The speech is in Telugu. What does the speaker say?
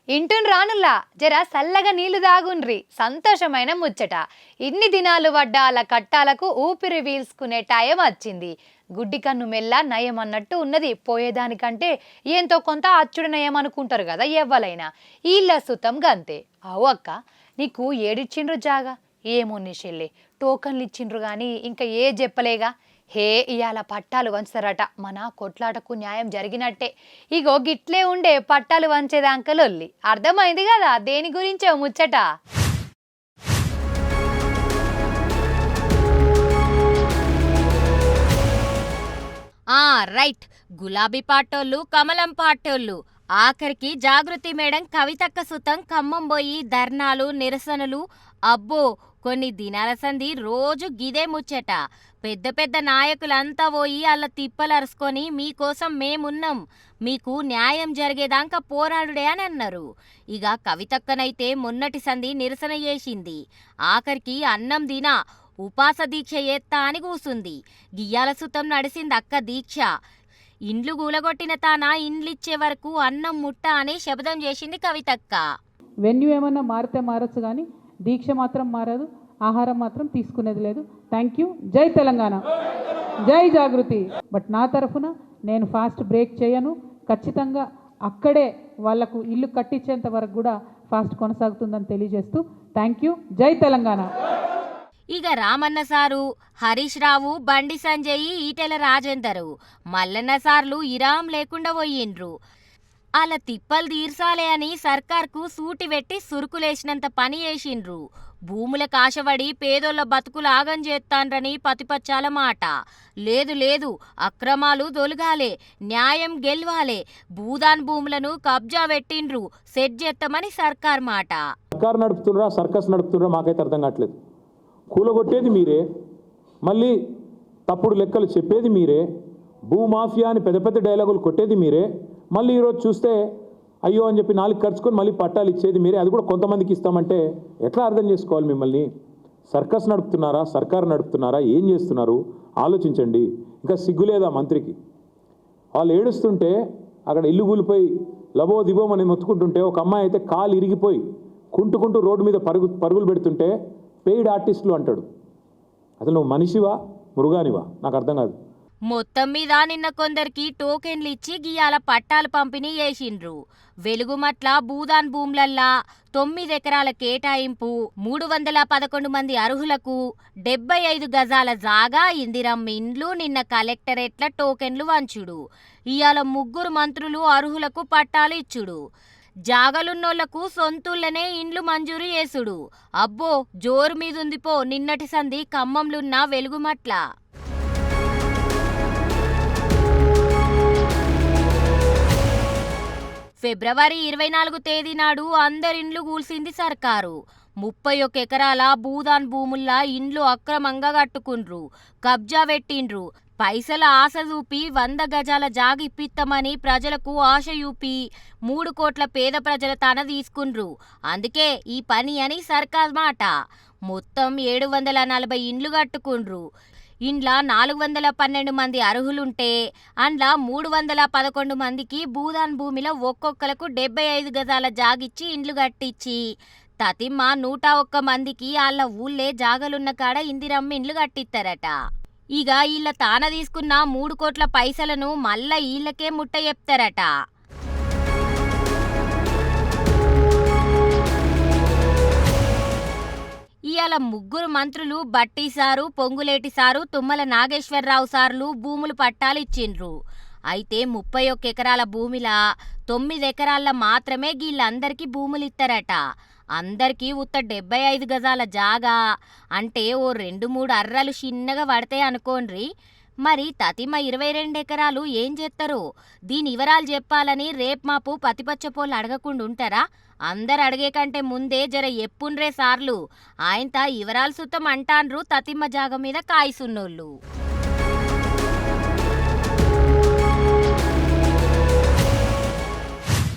ఇంటున్ రానుల్లా జర సల్లగా నీళ్లు దాగుండ్రి సంతోషమైన ముచ్చట. ఇన్ని దినాలు వడ్డ అలా కట్టాలకు ఊపిరి వీల్చుకునే టైం వచ్చింది. గుడ్డి కన్ను మెల్ల నయం అన్నట్టు ఉన్నది. పోయేదానికంటే ఎంతో కొంత అచ్చుడు నయం అనుకుంటారు కదా ఎవ్వలైనా. ఈళ్ళ సుతం గంతే. అవు అక్క, నీకు ఏడిచ్చిండ్రు జాగా? ఏమో నిషెళ్ళి టోకన్లు ఇచ్చిండ్రు గాని ఇంకా ఏ చెప్పలేగా. హే ఇయాల పట్టాలు వంచుతారట, మన కొట్లాటకు న్యాయం జరిగినట్టే. ఇగో గిట్లే ఉండే పట్టాలు వంచేదాంకలొల్లి. అర్థమైంది కదా దేని గురించో ముచ్చట. రైట్. గులాబీ పాటోళ్ళు, కమలం పాటోళ్ళు, ఆఖరికి జాగృతి మేడం కవితక్క సుతం ఖమ్మం పోయి ధర్నాలు, నిరసనలు. అబ్బో, కొన్ని దినాల సంది రోజు గిదే ముచ్చట. పెద్ద పెద్ద నాయకులంతా పోయి అలా తిప్పలరుసుకొని మీకోసం మేమున్నాం, మీకు న్యాయం జరిగేదాకా పోరాడుడే అని అన్నారు. ఇక కవితక్కనైతే మొన్నటి సంది నిరసన చేసింది. ఆఖరికి అన్నం దినా ఉపాస దీక్ష చేత్తా అని కూసుంది. గియ్యాల సుతం నడిసింది అక్క దీక్ష. ఇండ్లు గూలగొట్టిన తాన ఇండ్లిచ్చే వరకు అన్నం ముట్ట అని శబ్దం చేసింది కవితక్క. వెన్యూ ఏమన్నా మారితే మారచ్చు కానీ దీక్ష మాత్రం మారదు, ఆహారం మాత్రం తీసుకునేది లేదు. Thank you. జై తెలంగాణ, జై జాగృతి. బట్ నా తరఫున నేను ఫాస్ట్ బ్రేక్ చేయను. ఖచ్చితంగా అక్కడే వాళ్లకు ఇల్లు కట్టించేంత వరకు కూడా ఫాస్ట్ కొనసాగుతుందని తెలియజేస్తూ థ్యాంక్ యూ. జై తెలంగాణ. ఇక రామన్న సారు, హరీష్ రావు, బండి సంజయ్, ఈటెల రాజేందరు, మల్లన్న సార్లు ఇరాం లేకుండా పోయిండ్రు. అలా తిప్పలు తీర్చాలే అని సర్కార్కు సూటి పెట్టి సురుకులేసినంత పని చేసిండ్రు. భూముల కాశవడి పేదోళ్ళ బతుకులు ఆగం చేస్తాన్రని పతిపచ్చాల మాట. లేదు లేదు, అక్రమాలు దొలగాలే, న్యాయం గెలవాలే, భూదాన్ భూములను కబ్జా పెట్టిండ్రు, సెట్ చేస్తామని సర్కార్ మాట. సర్కార్ నడుపుతున్నా సర్కస్ నడుపుతున్నా మాకైతే అర్థం కావట్లేదు. కూలగొట్టేది మీరే, మళ్ళీ తప్పుడు లెక్కలు చెప్పేది మీరే, భూమాఫియా అని పెద్ద పెద్ద డైలాగులు కొట్టేది మీరే, మళ్ళీ ఈరోజు చూస్తే అయ్యో అని చెప్పి నాలుగు ఖర్చుకొని మళ్ళీ పట్టాలు ఇచ్చేది మీరే. అది కూడా కొంతమందికి ఇస్తామంటే ఎట్లా అర్థం చేసుకోవాలి మిమ్మల్ని? సర్కస్ నడుపుతున్నారా, సర్కారు నడుపుతున్నారా, ఏం చేస్తున్నారు ఆలోచించండి. ఇంకా సిగ్గులేదా మంత్రికి? వాళ్ళు ఏడుస్తుంటే అక్కడ ఇల్లు కూలిపోయి లబో దిబోమని మొత్తుకుంటుంటే ఒక అమ్మాయి అయితే కాలు ఇరిగిపోయి కుంటుకుంటూ రోడ్డు మీద పరుగులు పెడుతుంటే పెయిడ్ ఆర్టిస్టులు అంటాడు. అసలు నువ్వు మనిషివా మృగానివా? నాకు అర్థం కాదు. మొత్తం మీద నిన్న కొందరికి టోకెన్లు ఇచ్చి గియాల పట్టాలు పంపిణీ చేసిండ్రు. వెలుగుమట్ల భూదాన్ భూములల్లా 9 ఎకరాల కేటాయింపు, 311 మంది అర్హులకు 75 గజాల జాగా, ఇందిరమ్మ ఇండ్లు, నిన్న కలెక్టరేట్ల టోకెన్లు వంచుడు. ఇయాల 3 మంత్రులు అర్హులకు పట్టాలు ఇచ్చుడు. జాగలున్నోళ్లకు సొంతూళ్లనే ఇండ్లు మంజూరు చేసుడు. అబ్బో, జోరు మీదుంది పో నిన్నటి సంది ఖమ్మంలున్న వెలుగుమట్ల. ఫిబ్రవరి 24 తేదీ నాడు అందరిండ్లు కూల్సింది సర్కారు. 31 ఎకరాల భూదాన్ భూముల్లా ఇండ్లు అక్రమంగా కట్టుకుండ్రు, కబ్జా పెట్టిండ్రు. పైసల ఆశ చూపి 100 గజాల జాగ ఇప్పిస్తామని ప్రజలకు ఆశ చూపి 3 కోట్ల పేద ప్రజల తాన తీసుకుండ్రు. అందుకే ఈ పని అని సర్కార్ మాట. మొత్తం 740 ఇండ్లు కట్టుకుండ్రు. ఇండ్ల 412 మంది అర్హులుంటే అండ్ల 311 మందికి భూదాన్ భూమిలో ఒక్కొక్కలకు 75 గజాల జాగిచ్చి ఇండ్లు కట్టించి తతిమ్మ 101 మందికి వాళ్ళ ఊళ్ళే జాగలున్న కాడ ఇందిరమ్మ ఇండ్లు కట్టిస్తారట. ఇక వీళ్ళ తాన తీసుకున్న 3 కోట్ల పైసలను మళ్ళా వీళ్ళకే ముట్ట చెప్తారట. ఇయాల 3 మంత్రులు బట్టి సారు, పొంగులేటి సారు, తుమ్మల నాగేశ్వరరావు సార్లు భూములు పట్టాలు ఇచ్చిండ్రు. అయితే 31 ఎకరాల భూమిలా 9 ఎకరాల మాత్రమే వీళ్ళందరికీ భూములు ఇస్తారట. అందరికీ ఉత్త 75 గజాల జాగా అంటే ఓ 2-3 అర్రలు చిన్నగా పడతాయి అనుకోండ్రి. మరి తతిమ 22 ఎకరాలు ఏం చేస్తారో దీని వివరాలు చెప్పాలని రేపు మాపు పతిపచ్చపోళ్ళు అడగకుండా ఉంటారా? అందరు అడిగే కంటే ముందే జర ఎప్పుండ్రే సార్లు. ఆయనత వివరాలు సుతం అంటాన్రు తతిమ్మ జాగ మీద కాయసున్నోళ్ళు.